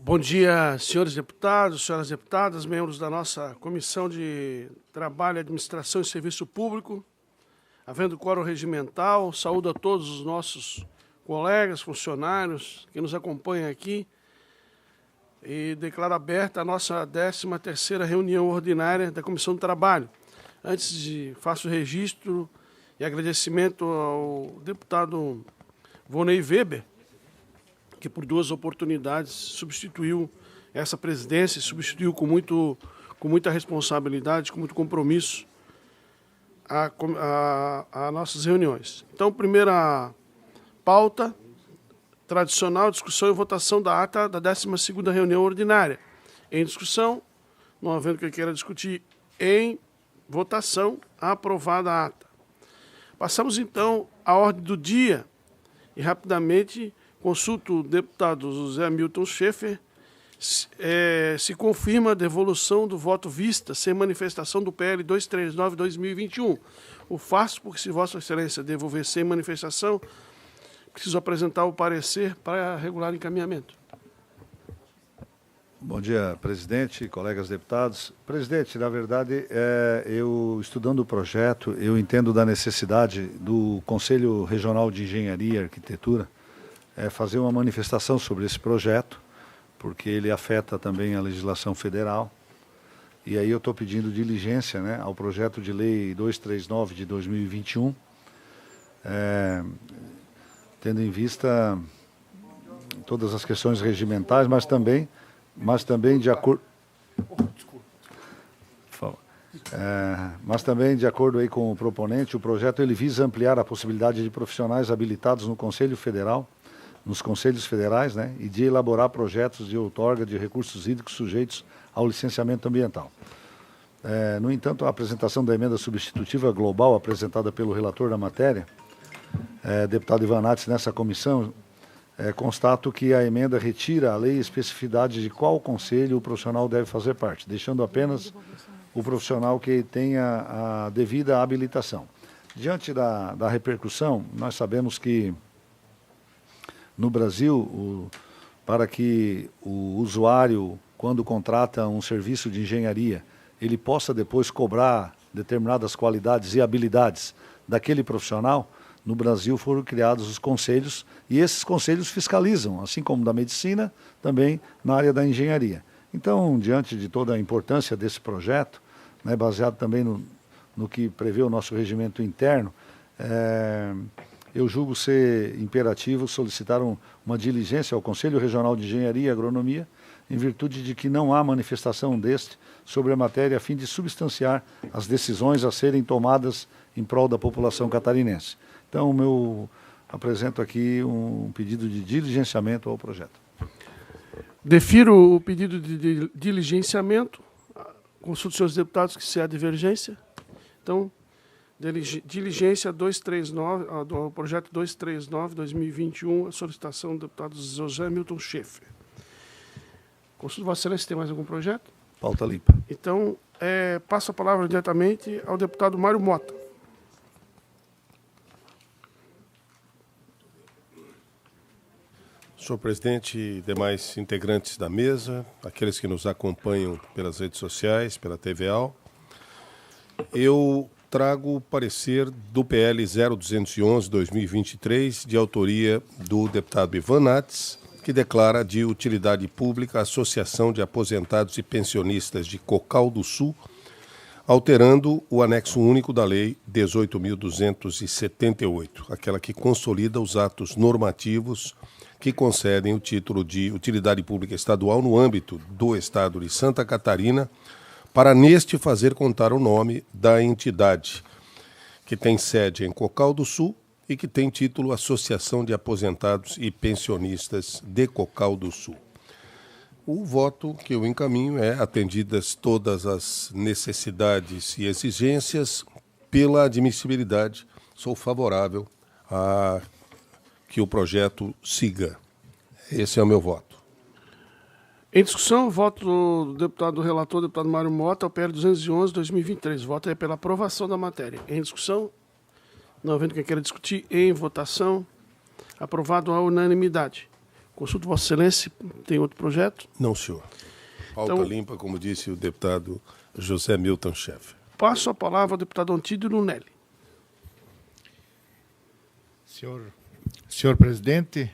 Bom dia, senhores deputados, senhoras deputadas, membros da nossa Comissão de Trabalho, Administração e Serviço Público. Havendo quórum regimental, saúdo a todos os nossos colegas, funcionários que nos acompanham aqui e declaro aberta a nossa 13ª reunião ordinária da Comissão de Trabalho. Faço o registro e agradecimento ao deputado Vonei Weber, que por 2 oportunidades substituiu essa presidência, substituiu com muita responsabilidade, com muito compromisso a nossas reuniões. Então, primeira pauta, tradicional, discussão e votação da ata da 12ª reunião ordinária. Em discussão, não havendo quem queira discutir, em votação, aprovada a ata. Passamos, então, à ordem do dia e, rapidamente, consulto o deputado José Milton Schaeffer, se confirma a devolução do voto vista sem manifestação do PL 239/2021. O faço porque, se Vossa Excelência devolver sem manifestação, preciso apresentar o parecer para regular encaminhamento. Bom dia, presidente, colegas deputados. Presidente, na verdade, eu estudando o projeto, eu entendo da necessidade do Conselho Regional de Engenharia e Arquitetura fazer uma manifestação sobre esse projeto, porque ele afeta também a legislação federal. E aí eu estou pedindo diligência, né, ao projeto de lei 239 de 2021, tendo em vista todas as questões regimentais, mas também de acordo... mas também, de acordo aí com o proponente, o projeto ele visa ampliar a possibilidade de profissionais habilitados no Conselho Federal, nos Conselhos Federais, né, e de elaborar projetos de outorga de recursos hídricos sujeitos ao licenciamento ambiental. No entanto, a apresentação da emenda substitutiva global apresentada pelo relator da matéria, deputado Ivan Nats, nessa comissão, constato que a emenda retira a lei e especificidade de qual conselho o profissional deve fazer parte, deixando apenas o profissional que tenha a devida habilitação. Diante da repercussão, nós sabemos que no Brasil, para que o usuário, quando contrata um serviço de engenharia, ele possa depois cobrar determinadas qualidades e habilidades daquele profissional, no Brasil foram criados os conselhos, e esses conselhos fiscalizam, assim como da medicina, também na área da engenharia. Então, diante de toda a importância desse projeto, né, baseado também no que prevê o nosso regimento interno, eu julgo ser imperativo solicitar uma diligência ao Conselho Regional de Engenharia e Agronomia, em virtude de que não há manifestação deste sobre a matéria a fim de substanciar as decisões a serem tomadas em prol da população catarinense. Então, eu apresento aqui um pedido de diligenciamento ao projeto. Defiro o pedido de diligenciamento. Consulto os senhores deputados que se há divergência. Então, diligência 239, do projeto 239/2021, a solicitação do deputado José Milton Schaeffer. Consulto Vossa Excelência se tem mais algum projeto? Pauta limpa. Então, passo a palavra diretamente ao deputado Mário Mota. Senhor presidente e demais integrantes da mesa, aqueles que nos acompanham pelas redes sociais, pela TVAL, eu trago o parecer do PL 0211/2023, de autoria do deputado Ivan Nats, que declara de utilidade pública a Associação de Aposentados e Pensionistas de Cocal do Sul, alterando o anexo único da Lei 18.278, aquela que consolida os atos normativos que concedem o título de utilidade pública estadual no âmbito do Estado de Santa Catarina, para neste fazer contar o nome da entidade, que tem sede em Cocal do Sul e que tem título Associação de Aposentados e Pensionistas de Cocal do Sul. O voto que eu encaminho é, atendidas todas as necessidades e exigências, pela admissibilidade, sou favorável a que o projeto siga. Esse é o meu voto. Em discussão, o voto do deputado relator, deputado Mário Mota, ao PL 211/2023. O voto é pela aprovação da matéria. Em discussão, não havendo quem queira discutir, em votação, aprovado à unanimidade. Consulto Vossa Excelência, tem outro projeto? Não, senhor. Pauta Então, limpa, como disse o deputado José Milton Schaeffer. Passo a palavra ao deputado Antídio Lunelli. Senhor presidente,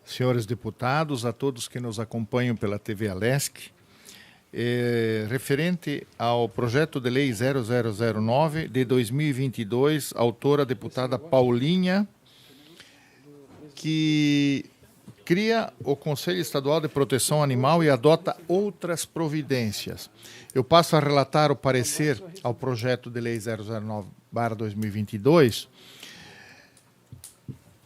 senhores deputados, a todos que nos acompanham pela TV Alesc, referente ao projeto de lei 0009 de 2022, autora a deputada Paulinha, que cria o Conselho Estadual de Proteção Animal e adota outras providências. Eu passo a relatar o parecer ao projeto de lei 009/2022,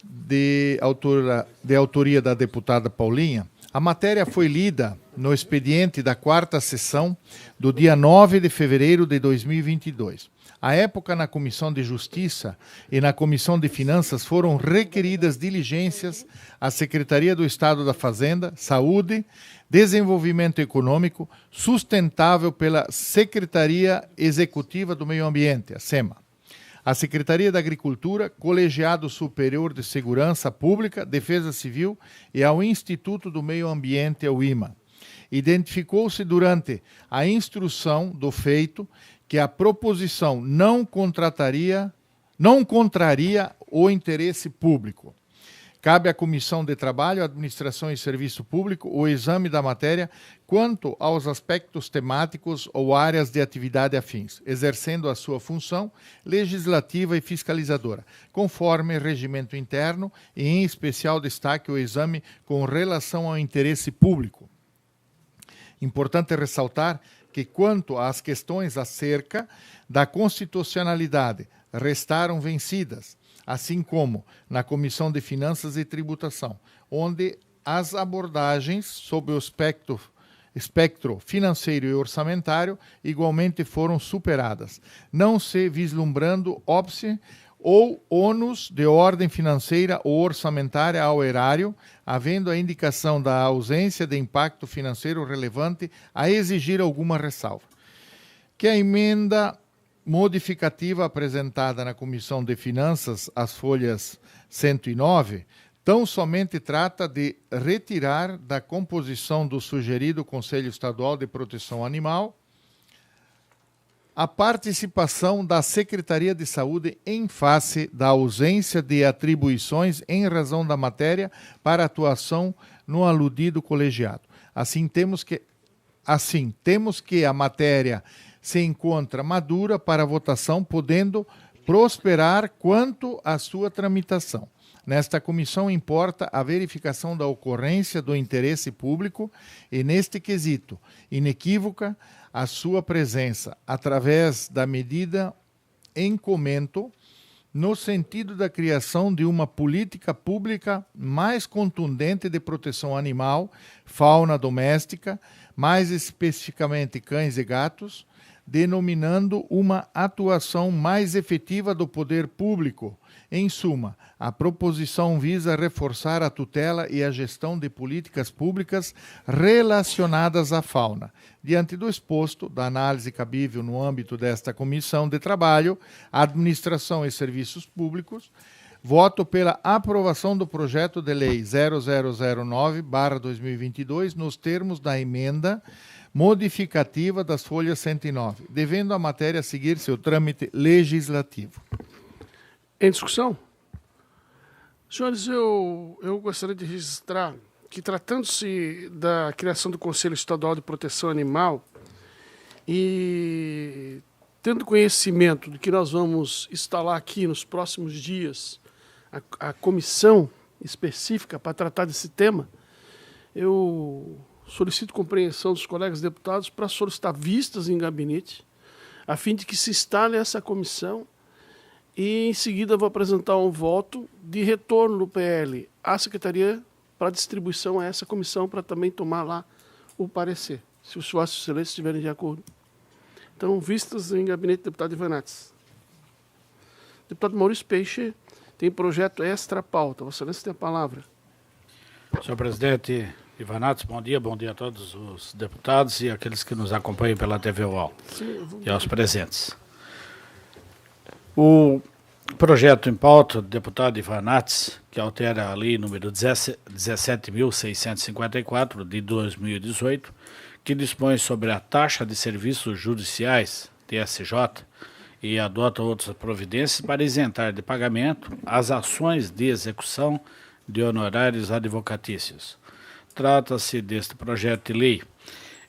de autoria da deputada Paulinha. A matéria foi lida no expediente da 4ª sessão do dia 9 de fevereiro de 2022. À época, na Comissão de Justiça e na Comissão de Finanças foram requeridas diligências à Secretaria do Estado da Fazenda, Saúde, Desenvolvimento Econômico, sustentável pela Secretaria Executiva do Meio Ambiente, a SEMA, a Secretaria da Agricultura, Colegiado Superior de Segurança Pública, Defesa Civil e ao Instituto do Meio Ambiente, o IMA. Identificou-se durante a instrução do feito que a proposição não contraria o interesse público. Cabe à Comissão de Trabalho, Administração e Serviço Público o exame da matéria quanto aos aspectos temáticos ou áreas de atividade afins, exercendo a sua função legislativa e fiscalizadora, conforme regimento interno e, em especial, destaque o exame com relação ao interesse público. Importante ressaltar que, quanto às questões acerca da constitucionalidade, restaram vencidas, assim como na Comissão de Finanças e Tributação, onde as abordagens sobre o espectro financeiro e orçamentário igualmente foram superadas, não se vislumbrando óbice ou ônus de ordem financeira ou orçamentária ao erário, havendo a indicação da ausência de impacto financeiro relevante a exigir alguma ressalva. Que a emenda modificativa apresentada na Comissão de Finanças, as folhas 109, tão somente trata de retirar da composição do sugerido Conselho Estadual de Proteção Animal a participação da Secretaria de Saúde em face da ausência de atribuições em razão da matéria para atuação no aludido colegiado. Assim, temos que a matéria se encontra madura para votação, podendo prosperar quanto à sua tramitação. Nesta comissão importa a verificação da ocorrência do interesse público e, neste quesito, inequívoca a sua presença, através da medida em comento, no sentido da criação de uma política pública mais contundente de proteção animal, fauna doméstica, mais especificamente cães e gatos, denominando uma atuação mais efetiva do poder público. Em suma, a proposição visa reforçar a tutela e a gestão de políticas públicas relacionadas à fauna. Diante do exposto, da análise cabível no âmbito desta Comissão de Trabalho, Administração e Serviços Públicos, voto pela aprovação do projeto de lei 0009/2022 nos termos da emenda modificativa das folhas 109, devendo a matéria seguir seu trâmite legislativo. Em discussão? Senhores, eu gostaria de registrar que, tratando-se da criação do Conselho Estadual de Proteção Animal e tendo conhecimento de que nós vamos instalar aqui nos próximos dias a comissão específica para tratar desse tema, eu solicito compreensão dos colegas deputados para solicitar vistas em gabinete, a fim de que se instale essa comissão e, em seguida, vou apresentar um voto de retorno do PL à Secretaria para distribuição a essa comissão para também tomar lá o parecer, se os Vossas Excelências estiverem de acordo. Então, vistas em gabinete, deputado Ivanates. Deputado Maurício Peixe tem projeto extra-pauta. Vossa Excelência tem a palavra. Senhor presidente Ivanates, bom dia a todos os deputados e aqueles que nos acompanham pela TV UOL e aos presentes. O Projeto em pauta do deputado Ivan Nats, que altera a lei número 17.654 de 2018, que dispõe sobre a taxa de serviços judiciais, TSJ, e adota outras providências para isentar de pagamento as ações de execução de honorários advocatícios. Trata-se deste projeto de lei.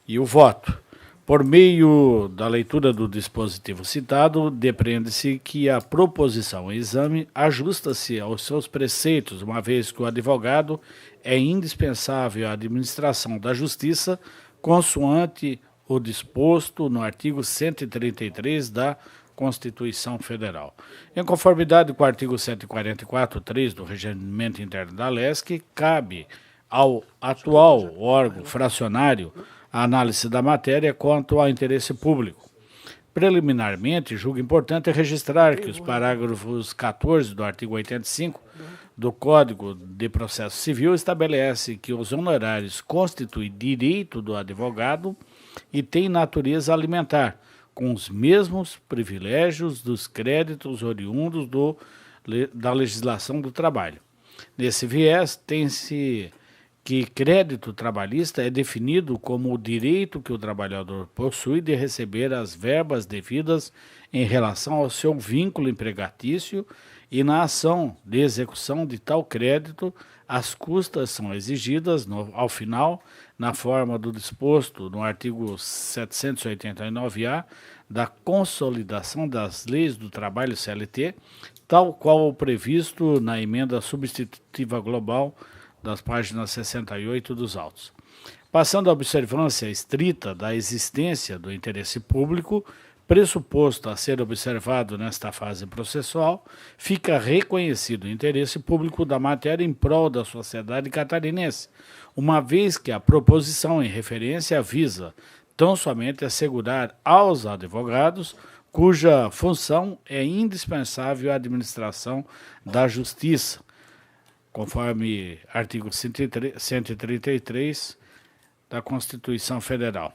E o voto. Por meio da leitura do dispositivo citado, depreende-se que a proposição em exame ajusta-se aos seus preceitos, uma vez que o advogado é indispensável à administração da justiça, consoante o disposto no artigo 133 da Constituição Federal. Em conformidade com o artigo 144.3 do Regimento Interno da LESC, cabe ao atual órgão fracionário a análise da matéria quanto ao interesse público. Preliminarmente, julgo importante registrar que os parágrafos 14 do artigo 85 do Código de Processo Civil estabelece que os honorários constituem direito do advogado e têm natureza alimentar, com os mesmos privilégios dos créditos oriundos da legislação do trabalho. Nesse viés, tem-se que crédito trabalhista é definido como o direito que o trabalhador possui de receber as verbas devidas em relação ao seu vínculo empregatício e na ação de execução de tal crédito, as custas são exigidas, ao final, na forma do disposto no artigo 789-A da Consolidação das Leis do Trabalho CLT, tal qual o previsto na emenda substitutiva global das páginas 68 dos autos. Passando à observância estrita da existência do interesse público, pressuposto a ser observado nesta fase processual, fica reconhecido o interesse público da matéria em prol da sociedade catarinense, uma vez que a proposição em referência visa tão somente assegurar aos advogados, cuja função é indispensável à administração da justiça, conforme artigo 133 da Constituição Federal.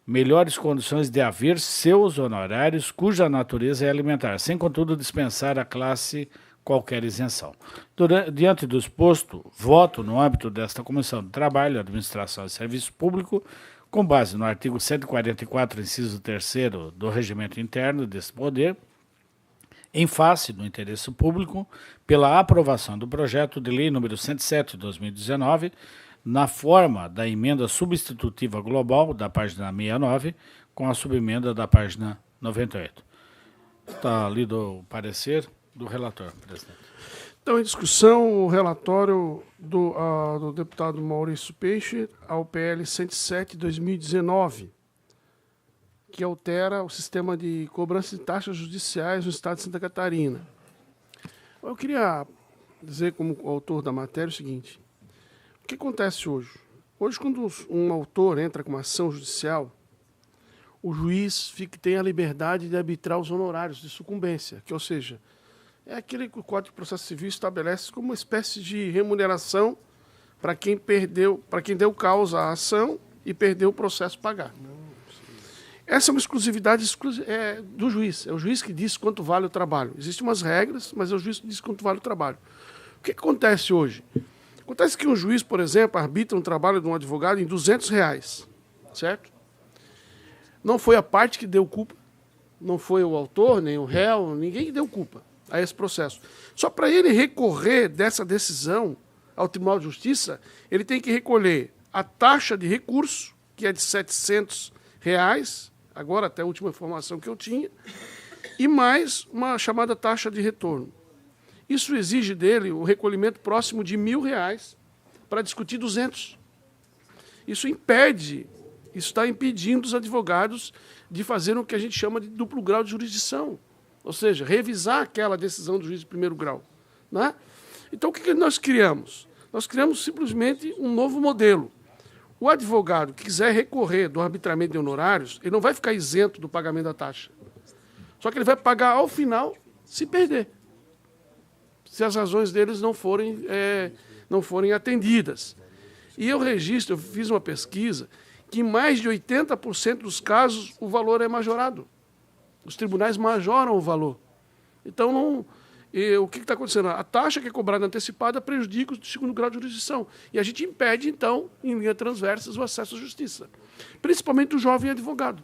Melhores condições de haver seus honorários, cuja natureza é alimentar, sem, contudo, dispensar à classe qualquer isenção. Diante do exposto, voto no âmbito desta Comissão de Trabalho, Administração e Serviço Público, com base no artigo 144, inciso 3º do Regimento Interno deste Poder, em face do interesse público, pela aprovação do projeto de lei número 107 de 2019, na forma da emenda substitutiva global da página 69, com a subemenda da página 98. Está lido o parecer do relator, presidente. Então, em discussão, o relatório do deputado Maurício Peixe ao PL 107 de 2019, que altera o sistema de cobrança de taxas judiciais no estado de Santa Catarina. Eu queria dizer, como autor da matéria, o seguinte: o que acontece hoje? Hoje, quando um autor entra com uma ação judicial, o juiz tem a liberdade de arbitrar os honorários de sucumbência, que, ou seja, é aquele que o Código de Processo Civil estabelece como uma espécie de remuneração para quem deu causa à ação e perdeu o processo pagar. Essa é uma exclusividade do juiz. É o juiz que diz quanto vale o trabalho. Existem umas regras, mas é o juiz que diz quanto vale o trabalho. O que acontece hoje? Acontece que um juiz, por exemplo, arbitra um trabalho de um advogado em R$200, certo? Não foi a parte que deu culpa, não foi o autor, nem o réu, ninguém deu culpa a esse processo. Só para ele recorrer dessa decisão ao Tribunal de Justiça, ele tem que recolher a taxa de recurso, que é de R$700, agora até a última informação que eu tinha, e mais uma chamada taxa de retorno. Isso exige dele o recolhimento próximo de R$1.000 para discutir 200. Isso está impedindo os advogados de fazer o que a gente chama de duplo grau de jurisdição, ou seja, revisar aquela decisão do juiz de primeiro grau. Né? Então, o que nós criamos? Nós criamos simplesmente um novo modelo. O advogado que quiser recorrer do arbitramento de honorários, ele não vai ficar isento do pagamento da taxa. Só que ele vai pagar ao final se perder, se as razões deles não forem atendidas. E eu fiz uma pesquisa, que em mais de 80% dos casos o valor é majorado. Os tribunais majoram o valor. Então, E o que está acontecendo? A taxa que é cobrada antecipada prejudica o segundo grau de jurisdição. E a gente impede, então, em linha transversas, o acesso à justiça. Principalmente o jovem advogado.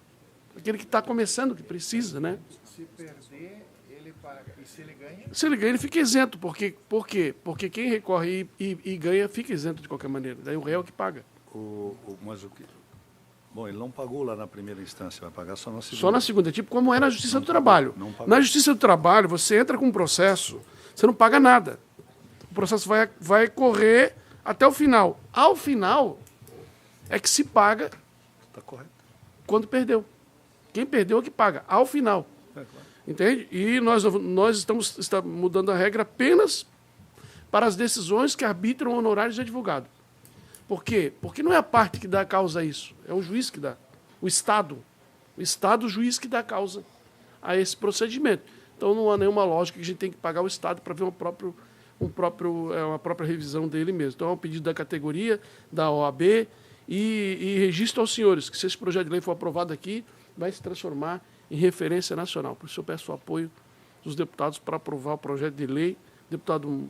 Aquele que está começando, que precisa, né? Se perder, ele paga. E se ele ganha? Se ele ganha, ele fica isento. Por quê? Porque quem recorre e ganha fica isento de qualquer maneira. Daí o réu é que paga. Mas o que... Bom, ele não pagou lá na primeira instância, vai pagar só na segunda. Só na segunda, tipo como é na Justiça do Trabalho. Na Justiça do Trabalho, você entra com um processo, você não paga nada. O processo vai correr até o final. Ao final, é que se paga Está correto. quando perdeu. Quem perdeu é que paga, ao final. Claro. Entende? E nós estamos mudando a regra apenas para as decisões que arbitram honorários de advogado. Por quê? Porque não é a parte que dá a causa a isso, é o juiz que dá. O Estado, o juiz que dá a causa a esse procedimento. Então não há nenhuma lógica que a gente tem que pagar o Estado para ver uma própria revisão dele mesmo. Então é um pedido da categoria, da OAB, e registro aos senhores que se esse projeto de lei for aprovado aqui, vai se transformar em referência nacional. Por isso eu peço o apoio dos deputados para aprovar o projeto de lei. Deputado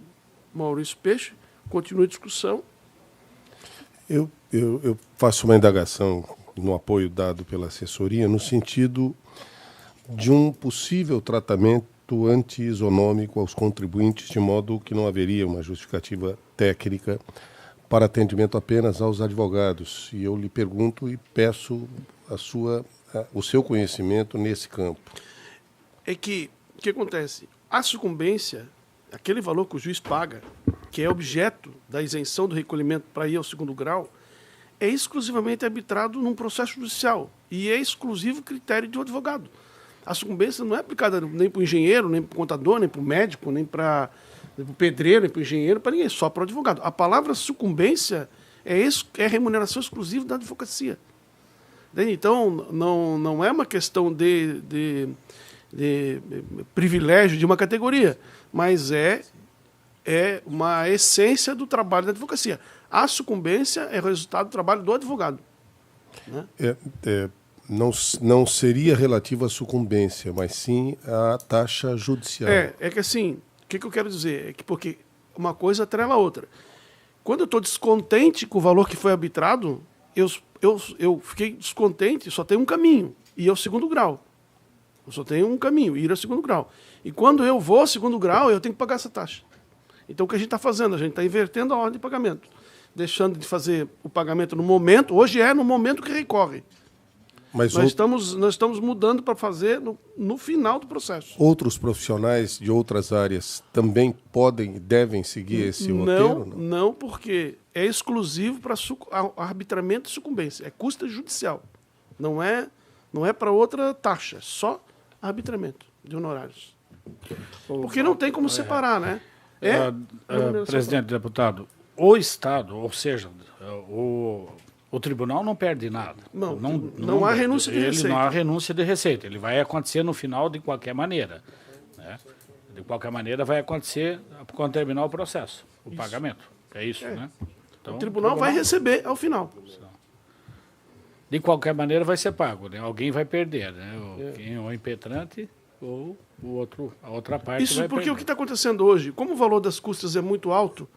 Maurício Peixe, continue a discussão. Eu faço uma indagação no apoio dado pela assessoria no sentido de um possível tratamento anti-isonômico aos contribuintes, de modo que não haveria uma justificativa técnica para atendimento apenas aos advogados. E eu lhe pergunto e peço o seu conhecimento nesse campo. É que, o que acontece? A sucumbência, aquele valor que o juiz paga, que é objeto da isenção do recolhimento para ir ao segundo grau, é exclusivamente arbitrado num processo judicial e é exclusivo critério de um advogado. A sucumbência não é aplicada nem para o engenheiro, nem para o contador, nem para o médico, nem para o pedreiro, nem para o engenheiro, para ninguém, só para o advogado. A palavra sucumbência é remuneração exclusiva da advocacia. Então, não é uma questão de privilégio de uma categoria, mas é uma essência do trabalho da advocacia. A sucumbência é o resultado do trabalho do advogado. Né? Não seria relativo à sucumbência, mas sim à taxa judicial. É que assim, o que eu quero dizer? É que porque uma coisa atrela a outra. Quando eu estou descontente com o valor que foi arbitrado, eu fiquei descontente, só tem um caminho, ir ao segundo grau. Eu só tenho um caminho, ir ao segundo grau. E quando eu vou ao segundo grau, eu tenho que pagar essa taxa. Então, o que a gente está fazendo? A gente está invertendo a ordem de pagamento. Deixando de fazer o pagamento no momento, hoje é no momento que recorre. Mas nós estamos mudando para fazer no final do processo. Outros profissionais de outras áreas também podem e devem seguir esse roteiro? Não, porque é exclusivo para arbitramento e sucumbência. É custa judicial. Não é para outra taxa, só arbitramento de honorários. Porque não tem como separar, né? Presidente, deputado, o Estado, ou seja, o tribunal não perde nada. Não há renúncia de receita. Não há renúncia de receita. Ele vai acontecer no final de qualquer maneira. Né? De qualquer maneira vai acontecer quando terminar o processo, o pagamento. É isso, né? Então, o tribunal vai receber ao final. De qualquer maneira vai ser pago, né? Alguém vai perder, né? O impetrante ou a outra parte isso vai porque perder. O que está acontecendo hoje, como o valor das custas é muito alto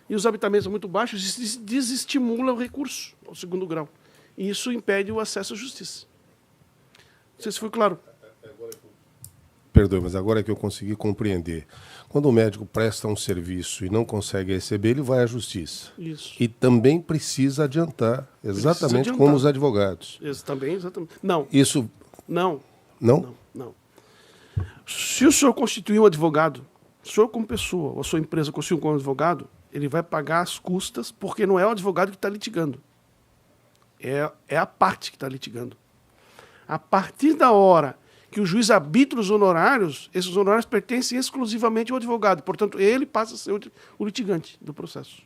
e os habitamentos são muito baixos, isso desestimula o recurso ao segundo grau. E isso impede o acesso à justiça. Não sei se foi claro. Perdoe, mas agora é que eu consegui compreender. Quando o médico presta um serviço e não consegue receber, ele vai à justiça. Isso. E também precisa adiantar, exatamente como os advogados. Exatamente. Não. Isso... Não. Não? Não. Se o senhor constituir um advogado, o senhor como pessoa, ou a sua empresa constituir um advogado, ele vai pagar as custas, porque não é o advogado que está litigando. É a parte que está litigando. A partir da hora que o juiz arbitra os honorários, esses honorários pertencem exclusivamente ao advogado. Portanto, ele passa a ser o litigante do processo.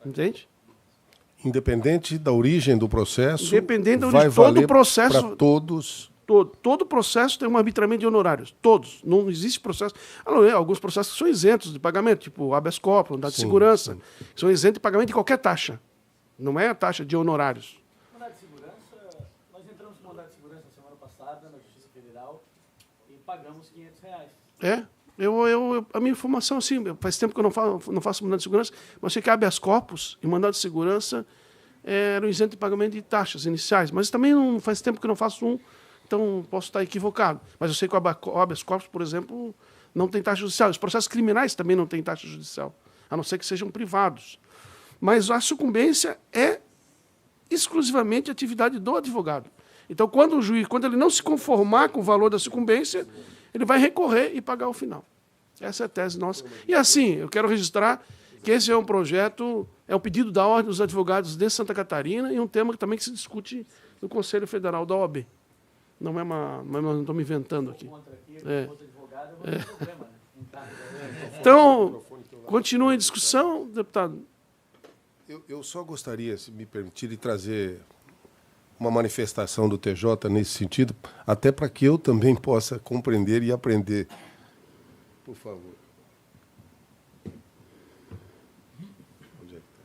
Entende? Independente da origem do processo, independente da vai origem, todo valer o processo para todos. Todo processo tem um arbitramento de honorários. Todos. Não existe processo. Alguns processos são isentos de pagamento, tipo habeas corpus, unidade de segurança. Sim. São isentos de pagamento de qualquer taxa. Não é a taxa de honorários. Mandado de segurança, nós entramos com mandado de segurança na semana passada na Justiça Federal e pagamos R$500. A minha informação, assim, faz tempo que eu não faço mandado de segurança, mas sei que habeas corpus e mandado de segurança eram isentos de pagamento de taxas iniciais. Mas também não faz tempo que eu não faço um, então posso estar equivocado. Mas eu sei que o habeas corpus, por exemplo, não tem taxa judicial. Os processos criminais também não têm taxa judicial, a não ser que sejam privados. Mas a sucumbência é exclusivamente atividade do advogado. Então, quando o juiz, quando ele não se conformar com o valor da sucumbência, ele vai recorrer e pagar o final. Essa é a tese nossa. E assim, eu quero registrar que esse é um projeto, é um pedido da Ordem dos Advogados de Santa Catarina e um tema também que se discute no Conselho Federal da OAB. Não é não estou me inventando aqui. Então, continua em discussão, deputado. Eu só gostaria, se me permitir, de trazer uma manifestação do TJ nesse sentido, até para que eu também possa compreender e aprender. Por favor. Onde é que está?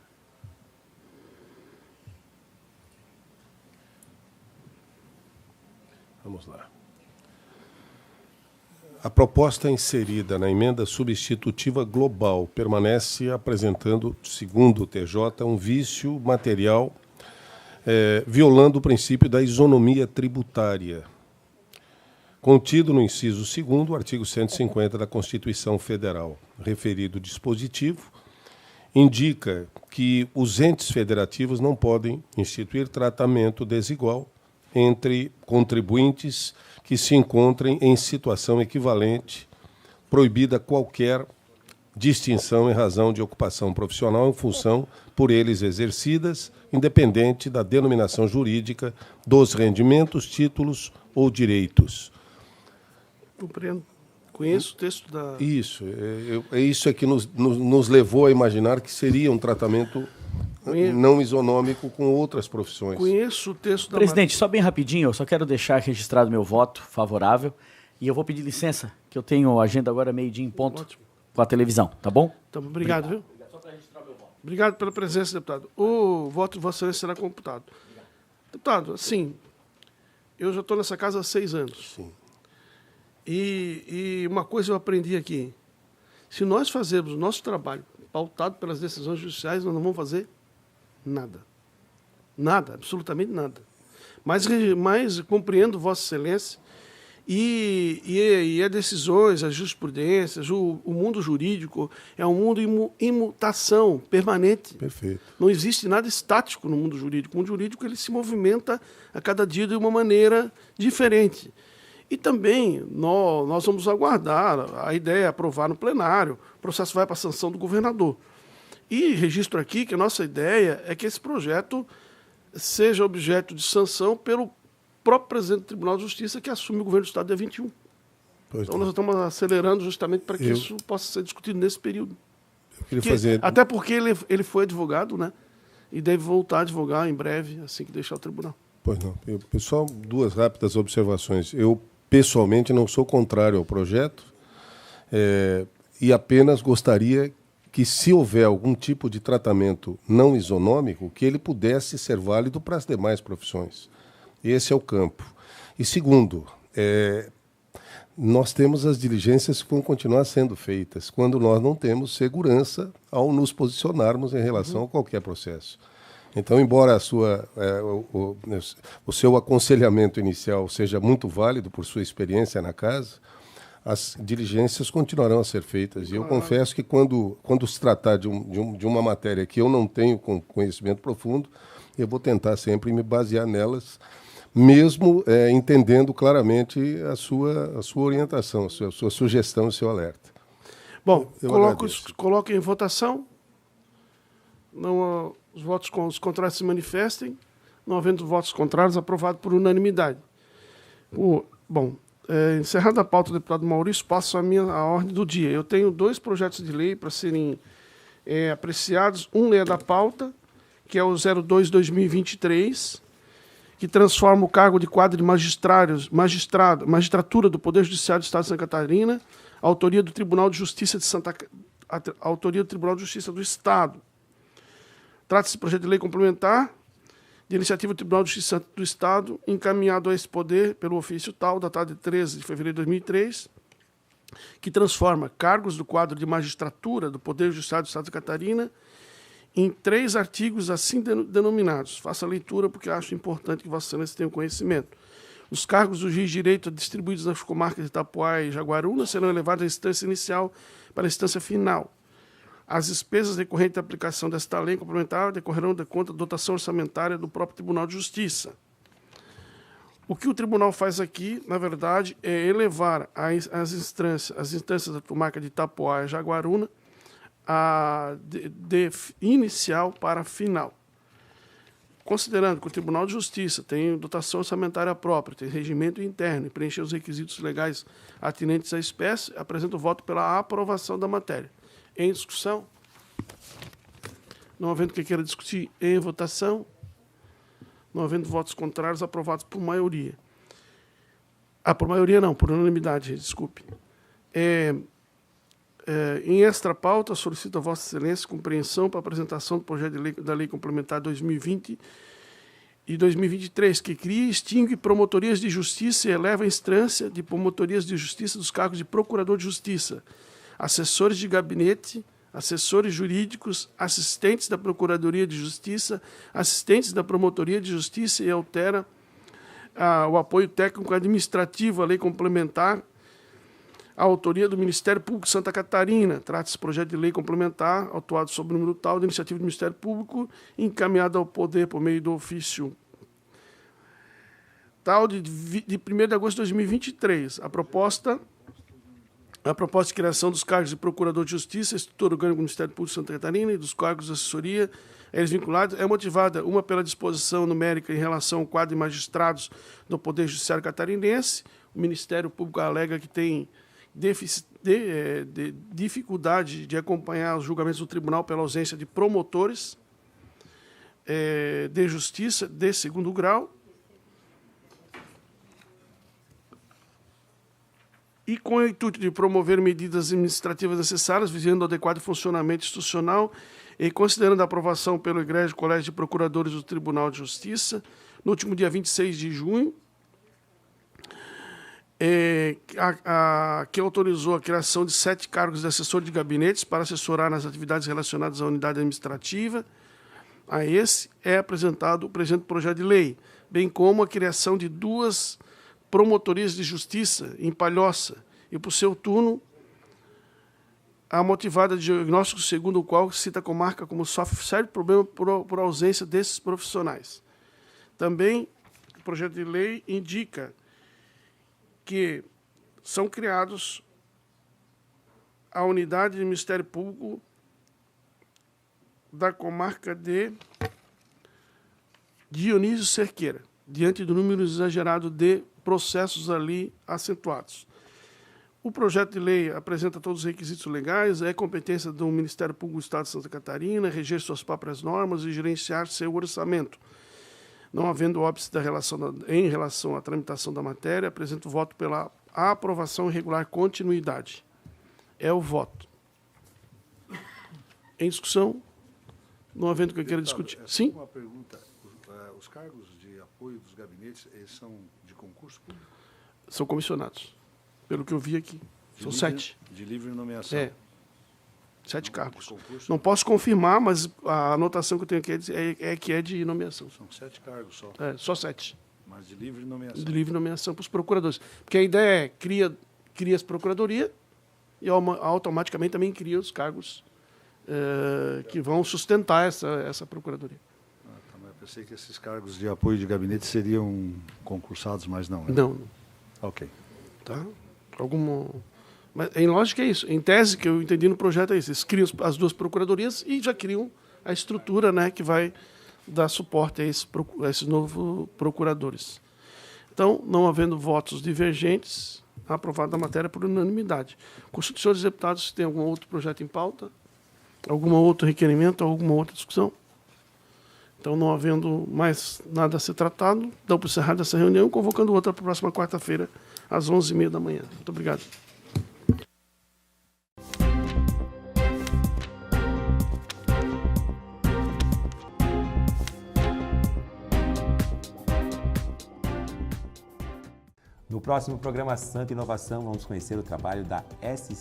Vamos lá. A proposta inserida na emenda substitutiva global permanece apresentando, segundo o TJ, um vício material violando o princípio da isonomia tributária, contido no inciso 2º, artigo 150 da Constituição Federal. Referido dispositivo indica que os entes federativos não podem instituir tratamento desigual entre contribuintes que se encontrem em situação equivalente, proibida qualquer distinção em razão de ocupação profissional em função por eles exercidas, independente da denominação jurídica dos rendimentos, títulos ou direitos. Compreendo. Conheço o texto da... Isso. É isso que nos levou a imaginar que seria um tratamento não isonômico com outras profissões. Conheço o texto da... Presidente, só bem rapidinho, eu só quero deixar registrado meu voto favorável e eu vou pedir licença, que eu tenho agenda agora meio-dia em ponto. Ótimo. Com a televisão, tá bom? Então, obrigado, viu? Obrigado pela presença, deputado. O voto de Vossa Excelência será computado. Obrigado. Deputado, assim, eu já estou nessa casa há 6 anos. Sim. E uma coisa eu aprendi aqui. Se nós fazermos o nosso trabalho pautado pelas decisões judiciais, nós não vamos fazer nada. Nada, absolutamente nada. Mas compreendo Vossa Excelência e as decisões, as jurisprudências, o mundo jurídico é um mundo em mutação permanente. Perfeito. Não existe nada estático no mundo jurídico. O mundo jurídico ele se movimenta a cada dia de uma maneira diferente. E também nós vamos aguardar a ideia, aprovar no plenário, o processo vai para a sanção do governador. E registro aqui que a nossa ideia é que esse projeto seja objeto de sanção pelo próprio presidente do Tribunal de Justiça, que assume o governo do Estado dia 21. Então, nós estamos acelerando justamente para que isso possa ser discutido nesse período. Até porque ele foi advogado, né? E deve voltar a advogar em breve, assim que deixar o tribunal. Pois não. Pessoal, 2 rápidas observações. Eu, pessoalmente, não sou contrário ao projeto e apenas gostaria que, se houver algum tipo de tratamento não isonômico, que ele pudesse ser válido para as demais profissões. Esse é o campo. E segundo, nós temos as diligências que vão continuar sendo feitas quando nós não temos segurança ao nos posicionarmos em relação a qualquer processo. Então, embora o seu aconselhamento inicial seja muito válido por sua experiência na casa, as diligências continuarão a ser feitas. E eu confesso que quando se tratar de uma matéria que eu não tenho conhecimento profundo, eu vou tentar sempre me basear nelas, mesmo entendendo claramente a sua orientação, a sua sugestão e seu alerta. Bom, coloco em votação. Não, os contrários se manifestem. Não havendo votos contrários, aprovado por unanimidade. Encerrada a pauta do deputado Maurício, passo a ordem do dia. Eu tenho 2 projetos de lei para serem apreciados. Um é da pauta, que é o 02/2023, que transforma o cargo de quadro de magistratura do Poder Judiciário do Estado de Santa Catarina, autoria do Tribunal de Justiça do Estado. Trata-se de projeto de lei complementar de iniciativa do Tribunal de Justiça do Estado, encaminhado a esse poder pelo ofício tal, datado de 13 de fevereiro de 2003, que transforma cargos do quadro de magistratura do Poder Judiciário do Estado de Santa Catarina em 3 artigos assim denominados. Faça a leitura porque acho importante que Vossa Excelência tenha conhecimento. Os cargos do juiz de direito distribuídos nas comarcas de Itapuá e Jaguaruna serão elevados da instância inicial para a instância final. As despesas decorrentes da aplicação desta lei complementar decorrerão da conta da dotação orçamentária do próprio Tribunal de Justiça. O que o tribunal faz aqui, na verdade, é elevar as instâncias da comarca de Itapuá e Jaguaruna de inicial para final. Considerando que o Tribunal de Justiça tem dotação orçamentária própria, tem regimento interno e preencher os requisitos legais atinentes à espécie, apresento o voto pela aprovação da matéria. Em discussão? Não havendo quem queira discutir, em votação? Não havendo votos contrários, aprovados por maioria. Por maioria não, por unanimidade, desculpe. Em extra pauta, solicito a Vossa Excelência compreensão para a apresentação do projeto de lei, da Lei Complementar 2020 e 2023, que cria e extingue promotorias de justiça e eleva a instância de promotorias de justiça dos cargos de procurador de justiça, assessores de gabinete, assessores jurídicos, assistentes da Procuradoria de Justiça, assistentes da Promotoria de Justiça e altera o apoio técnico administrativo à lei complementar, a autoria do Ministério Público de Santa Catarina. Trata-se de projeto de lei complementar, autuado sob o número tal, de iniciativa do Ministério Público, encaminhado ao Poder por meio do ofício tal de 1º de agosto de 2023. A proposta de criação dos cargos de Procurador de Justiça, estrutura orgânica do Ministério Público de Santa Catarina e dos cargos de assessoria a eles vinculados é motivada, uma, pela disposição numérica em relação ao quadro de magistrados do Poder Judiciário catarinense. O Ministério Público alega que tem dificuldade de acompanhar os julgamentos do tribunal pela ausência de promotores de justiça de 2º grau. E com o intuito de promover medidas administrativas necessárias, visando o adequado funcionamento institucional e considerando a aprovação pelo Egrégio Colégio de Procuradores do Tribunal de Justiça, no último dia 26 de junho, que autorizou a criação de 7 cargos de assessor de gabinetes para assessorar nas atividades relacionadas à unidade administrativa. A esse é apresentado o presente projeto de lei, bem como a criação de 2 promotorias de justiça em Palhoça e, por seu turno, a motivada de diagnóstico segundo o qual cita a comarca como sofre sério problema por ausência desses profissionais. Também o projeto de lei indica que são criados a unidade de Ministério Público da comarca de Dionísio Cerqueira, diante do número exagerado de processos ali acentuados. O projeto de lei apresenta todos os requisitos legais, é competência do Ministério Público do Estado de Santa Catarina, reger suas próprias normas e gerenciar seu orçamento. Não havendo óbice em relação à tramitação da matéria, apresento o voto pela aprovação e regular continuidade. É o voto. Em discussão? Não havendo quem queira discutir. Sim? Uma pergunta. Os cargos de apoio dos gabinetes, eles são de concurso público? São comissionados, pelo que eu vi aqui. São 7. De livre nomeação? 7 cargos. Não posso confirmar, mas a anotação que eu tenho aqui é que é de nomeação. São 7 cargos só? Só 7. Mas de livre nomeação? De livre nomeação para os procuradores. Porque a ideia é cria as procuradorias e automaticamente também cria os cargos que vão sustentar essa procuradoria. Eu pensei que esses cargos de apoio de gabinete seriam concursados, mas não. Não. Ok. Tá? Mas em lógica é isso. Em tese, que eu entendi no projeto é isso. Eles criam as 2 procuradorias e já criam a estrutura, né, que vai dar suporte a esses novos procuradores. Então, não havendo votos divergentes, aprovada a matéria por unanimidade. Consulto os senhores deputados se tem algum outro projeto em pauta, algum outro requerimento, alguma outra discussão. Então, não havendo mais nada a ser tratado, dou por encerrada essa reunião, convocando outra para a próxima quarta-feira, às 11h30 da manhã. Muito obrigado. No No próximo programa Santa Inovação, vamos conhecer o trabalho da SC